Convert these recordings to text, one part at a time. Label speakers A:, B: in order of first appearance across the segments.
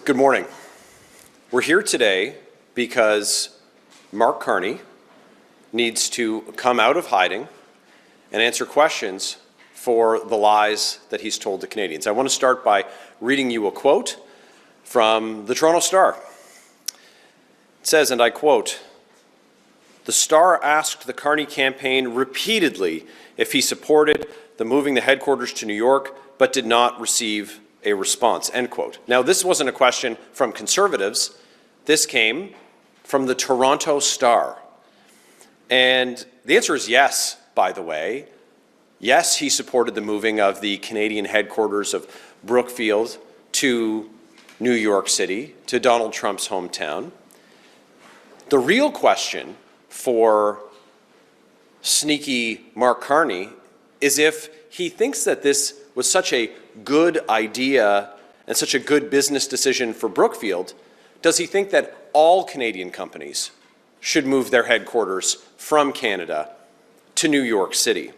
A: Good morning. We're here today because Mark Carney needs to come out of hiding and answer questions for the lies that he's told to Canadians. I want to start by reading you a quote from the Toronto Star. It says, and I quote, "The Star asked the Carney campaign repeatedly if he supported the moving the headquarters to New York, but did not receive a response," end quote. Now, this wasn't a question from Conservatives. This came from the Toronto Star. And the answer is yes, by the way. Yes, he supported the moving of the Canadian headquarters of Brookfield to New York City, to Donald Trump's hometown. The real question for sneaky Mark Carney is if he thinks that this was such a good idea and such a good business decision for Brookfield, does he think that all Canadian companies should move their headquarters from Canada to New York City?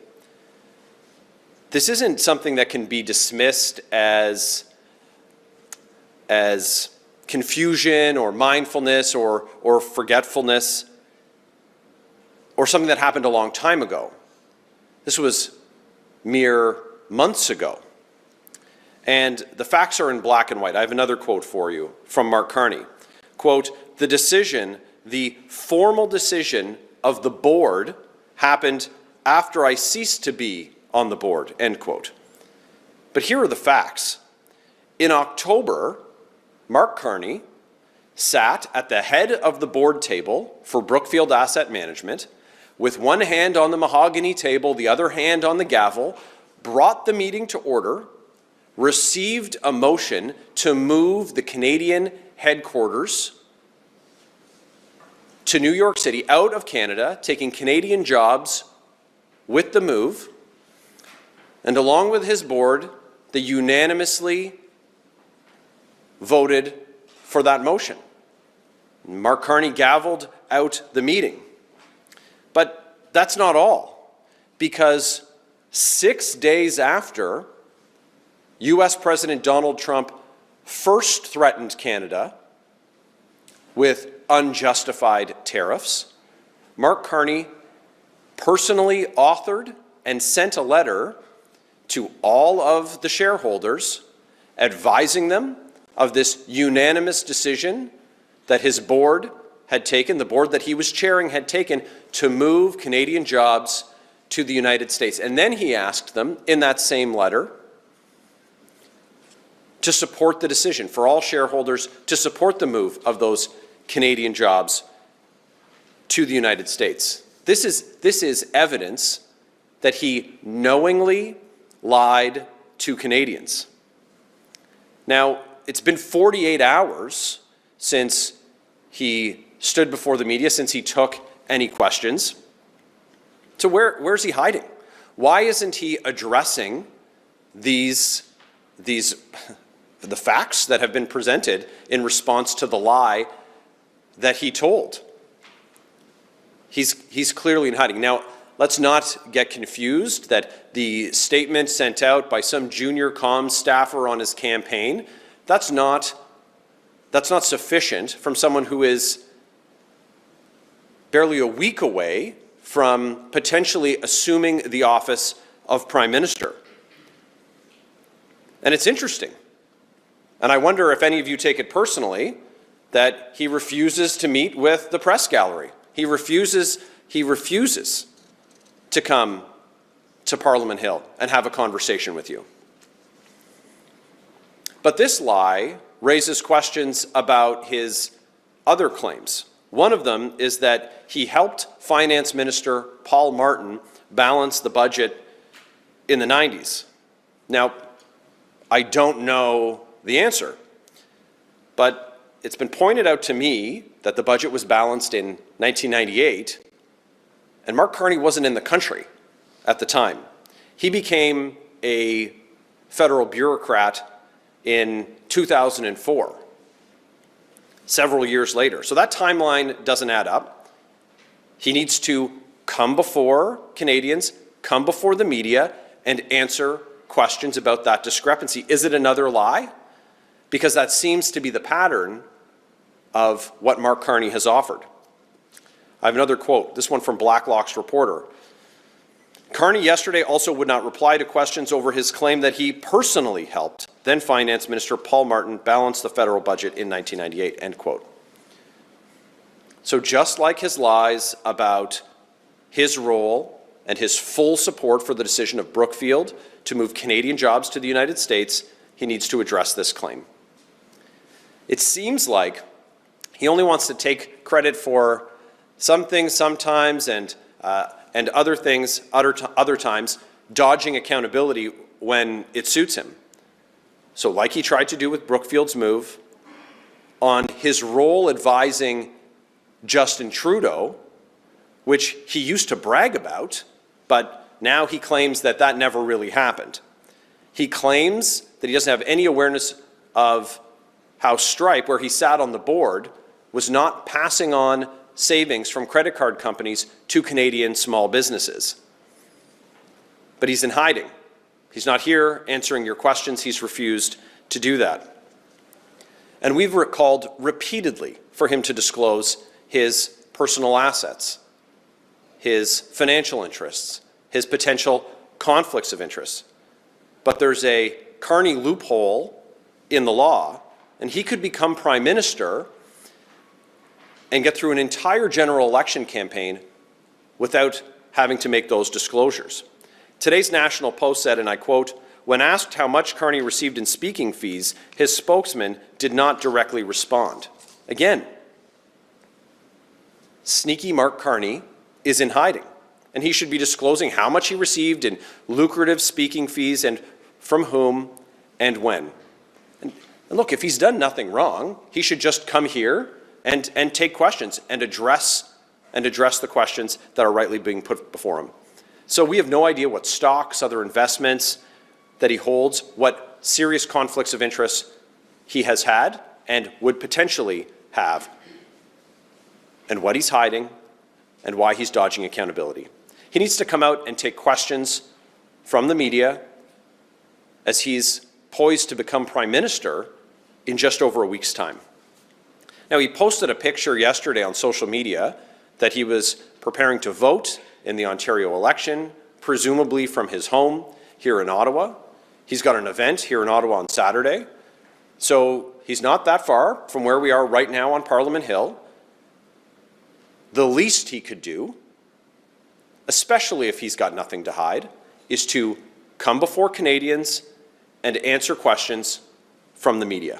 A: This isn't something that can be dismissed as confusion or mindfulness or forgetfulness or something that happened a long time ago. This was mere months ago. And the facts are in black and white. I have another quote for you from Mark Carney. Quote, "The formal decision of the board happened after I ceased to be on the board," end quote. But here are the facts. In October, Mark Carney sat at the head of the board table for Brookfield Asset Management with one hand on the mahogany table, the other hand on the gavel, brought the meeting to order, received a motion to move the Canadian headquarters to New York City out of Canada, taking Canadian jobs with the move, and along with his board, they unanimously voted for that motion. Mark Carney gavelled out the meeting. But that's not all, because 6 days after U.S. President Donald Trump first threatened Canada with unjustified tariffs, Mark Carney personally authored and sent a letter to all of the shareholders advising them of this unanimous decision that his board had taken, the board that he was chairing had taken, to move Canadian jobs to the United States. And then he asked them in that same letter to support the decision, for all shareholders to support the move of those Canadian jobs to the United States. This is evidence that he knowingly lied to Canadians. Now, it's been 48 hours since he stood before the media, since he took any questions. So where's he hiding? Why isn't he addressing the facts that have been presented in response to the lie that he told? He's clearly in hiding. Now, let's not get confused that the statement sent out by some junior comms staffer on his campaign, that's not sufficient from someone who is barely a week away from potentially assuming the office of Prime Minister. And it's interesting. And I wonder if any of you take it personally that he refuses to meet with the press gallery. He refuses to come to Parliament Hill and have a conversation with you. But this lie raises questions about his other claims. One of them is that he helped Finance Minister Paul Martin balance the budget in the 90s. Now, I don't know the answer, but it's been pointed out to me that the budget was balanced in 1998, and Mark Carney wasn't in the country at the time. He became a federal bureaucrat in 2004, several years later. So that timeline doesn't add up. He needs to come before Canadians, come before the media, and answer questions about that discrepancy. Is it another lie? because that seems to be the pattern of what Mark Carney has offered. I have another quote, this one from Blacklock's reporter. Carney yesterday also would not reply to questions over his claim that he personally helped then Finance Minister Paul Martin balance the federal budget in 1998, end quote. So just like his lies about his role and his full support for the decision of Brookfield to move Canadian jobs to the United States, he needs to address this claim. It seems like he only wants to take credit for some things sometimes and other things other times, dodging accountability when it suits him. So like he tried to do with Brookfield's move, on his role advising Justin Trudeau, which he used to brag about, but now he claims that that never really happened. He claims that he doesn't have any awareness of how Stripe, where he sat on the board, was not passing on savings from credit card companies to Canadian small businesses. But he's in hiding. He's not here answering your questions. He's refused to do that. And we've called repeatedly for him to disclose his personal assets, his financial interests, his potential conflicts of interest. But there's a Carney loophole in the law, and he could become Prime Minister and get through an entire general election campaign without having to make those disclosures. Today's National Post said, and I quote, "When asked how much Carney received in speaking fees, his spokesman did not directly respond." Again, sneaky Mark Carney is in hiding, and he should be disclosing how much he received in lucrative speaking fees and from whom and when. And look, if he's done nothing wrong, he should just come here and take questions and address the questions that are rightly being put before him. So we have no idea what stocks, other investments that he holds, what serious conflicts of interest he has had and would potentially have, and what he's hiding and why he's dodging accountability. He needs to come out and take questions from the media as he's poised to become Prime Minister in just over a week's time. Now, he posted a picture yesterday on social media that he was preparing to vote in the Ontario election, presumably from his home here in Ottawa. He's got an event here in Ottawa on Saturday. So he's not that far from where we are right now on Parliament Hill. The least he could do, especially if he's got nothing to hide, is to come before Canadians and answer questions from the media.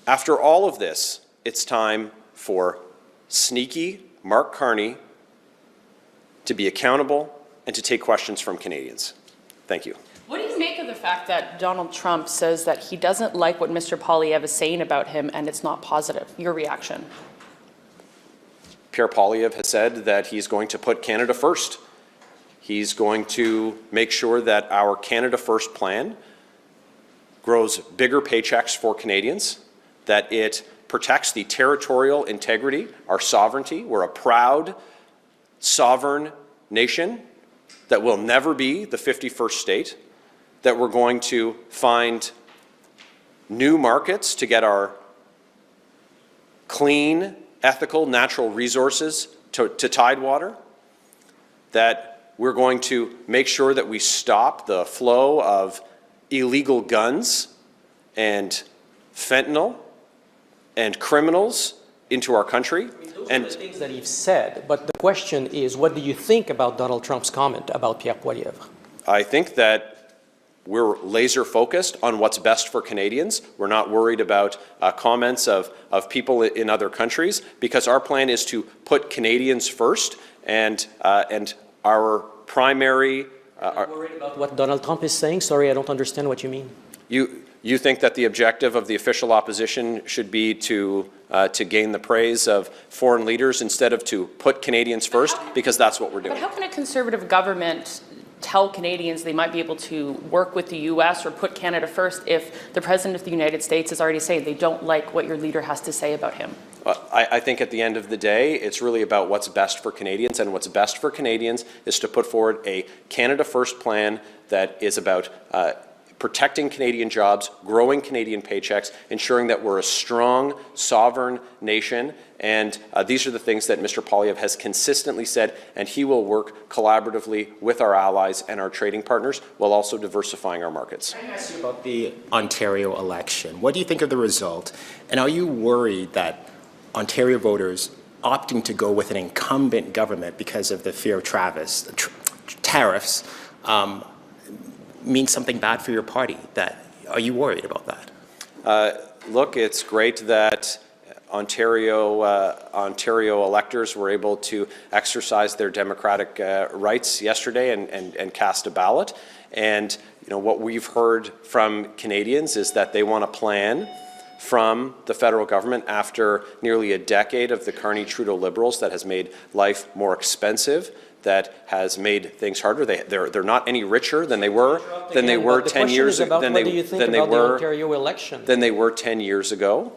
A: After all of this, it's time for sneaky Mark Carney to be accountable and to take questions from Canadians. Thank you.
B: What do you make of the fact that Donald Trump says that he doesn't like what Mr. Poilievre is saying about him and it's not positive? Your reaction?
A: Pierre Poilievre has said that he's going to put Canada first. He's going to make sure that our Canada First plan grows bigger paychecks for Canadians, that it protects the territorial integrity, our sovereignty. We're a proud, sovereign nation that will never be the 51st state, that we're going to find new markets to get our clean, ethical, natural resources to Tidewater, that we're going to make sure that we stop the flow of illegal guns and fentanyl and criminals into our country.
C: I mean, those are the things that he's said, but the question is, what do you think about Donald Trump's comment about Pierre Poilievre?
A: I think that we're laser focused on what's best for Canadians. We're not worried about comments of people in other countries, because our plan is to put Canadians first, and our primary...
C: Are you worried about what Donald Trump is saying? Sorry, I don't understand what you mean.
A: You think that the objective of the official opposition should be to gain the praise of foreign leaders instead of to put Canadians first? Because that's what we're doing.
B: But how can a Conservative government tell Canadians they might be able to work with the U.S. or put Canada first if the President of the United States is already saying they don't like what your leader has to say about him?
A: I think at the end of the day, it's really about what's best for Canadians, and what's best for Canadians is to put forward a Canada First plan that is about protecting Canadian jobs, growing Canadian paychecks, ensuring that we're a strong, sovereign nation. And these are the things that Mr. Poilievre has consistently said, and he will work collaboratively with our allies and our trading partners while also diversifying our markets.
D: Can I ask you about the Ontario election? What do you think of the result? And are you worried that Ontario voters opting to go with an incumbent government because of the fear of tariffs means something bad for your party? Are you worried about that?
A: Look, it's great that Ontario electors were able to exercise their democratic rights yesterday and cast a ballot. And what we've heard from Canadians is that they want a plan from the federal government after nearly a decade of the Carney-Trudeau Liberals that has made life more expensive, that has made things harder. They're not any richer than they were 10 years ago.
C: What do you think about the Ontario election?
A: Than they were 10 years ago,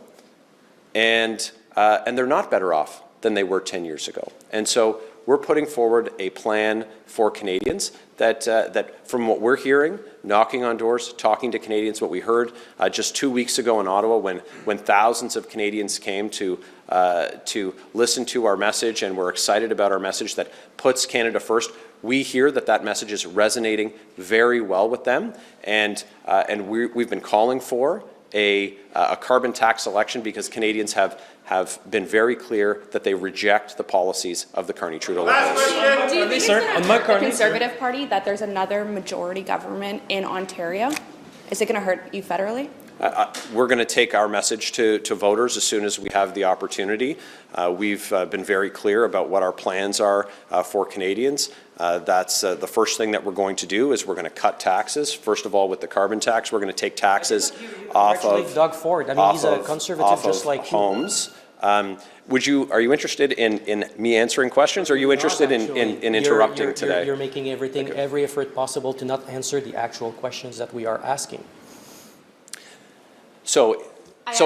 A: and they're not better off than they were 10 years ago. And so we're putting forward a plan for Canadians that from what we're hearing, knocking on doors, talking to Canadians, what we heard just 2 weeks ago in Ottawa when thousands of Canadians came to listen to our message and were excited about our message that puts Canada first. We hear that message is resonating very well with them, and we've been calling for a carbon tax election because Canadians have been very clear that they reject the policies of the Carney-Trudeau Liberals.
E: Do you think it's going to hurt the Conservative Party that there's another majority government in Ontario? Is it going to hurt you federally?
A: We're going to take our message to voters as soon as we have the opportunity. We've been very clear about what our plans are for Canadians. That's the first thing that we're going to do is we're going to cut taxes. First of all, with the carbon tax, we're going to take taxes off of
C: Doug Ford. I mean, he's a conservative just like
A: homes. Are you interested in me answering questions, or are you interested in interrupting today?
C: You're making every effort possible to not answer the actual questions that we are asking.
A: So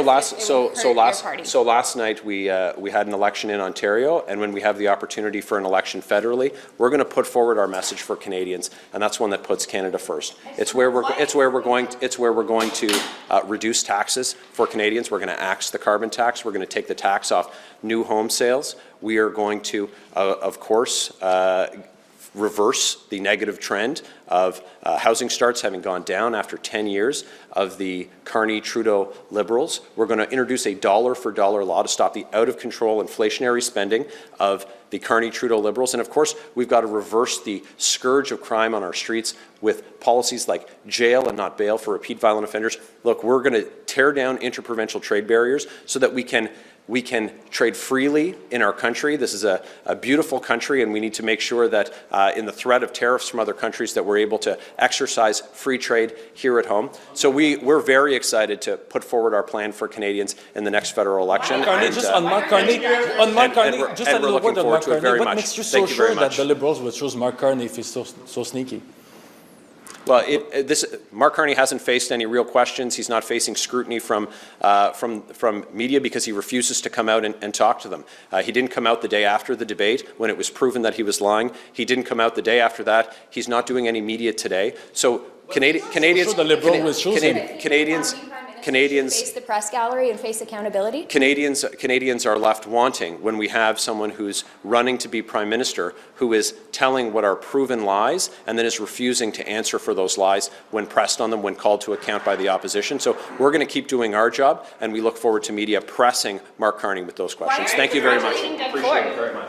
A: last night we had an election in Ontario, and when we have the opportunity for an election federally, we're going to put forward our message for Canadians, and that's one that puts Canada first. It's where we're going to reduce taxes for Canadians. We're going to axe the carbon tax. We're going to take the tax off new home sales. We are going to, of course, reverse the negative trend of housing starts having gone down after 10 years of the Carney-Trudeau Liberals. We're going to introduce a dollar-for-dollar law to stop the out-of-control inflationary spending of the Carney-Trudeau Liberals. And of course, we've got to reverse the scourge of crime on our streets with policies like jail and not bail for repeat violent offenders. Look, we're going to tear down interprovincial trade barriers so that we can trade freely in our country. This is a beautiful country, and we need to make sure that in the threat of tariffs from other countries that we're able to exercise free trade here at home. So we're very excited to put forward our plan for Canadians in the next federal election.
F: Mark Carney, just a little word on Mark Carney. What makes you so sure that the Liberals would choose Mark Carney if he's so sneaky?
A: Well, Mark Carney hasn't faced any real questions. He's not facing scrutiny from media because he refuses to come out and talk to them. He didn't come out the day after the debate when it was proven that he was lying. He didn't come out the day after that. He's not doing any media today. So Canadians
E: face the press gallery and face accountability.
A: Canadians are left wanting when we have someone who's running to be Prime Minister who is telling what are proven lies and then is refusing to answer for those lies when pressed on them, when called to account by the opposition. So we're going to keep doing our job, and we look forward to media pressing Mark Carney with those questions. Thank you very much.
B: Appreciate it very much.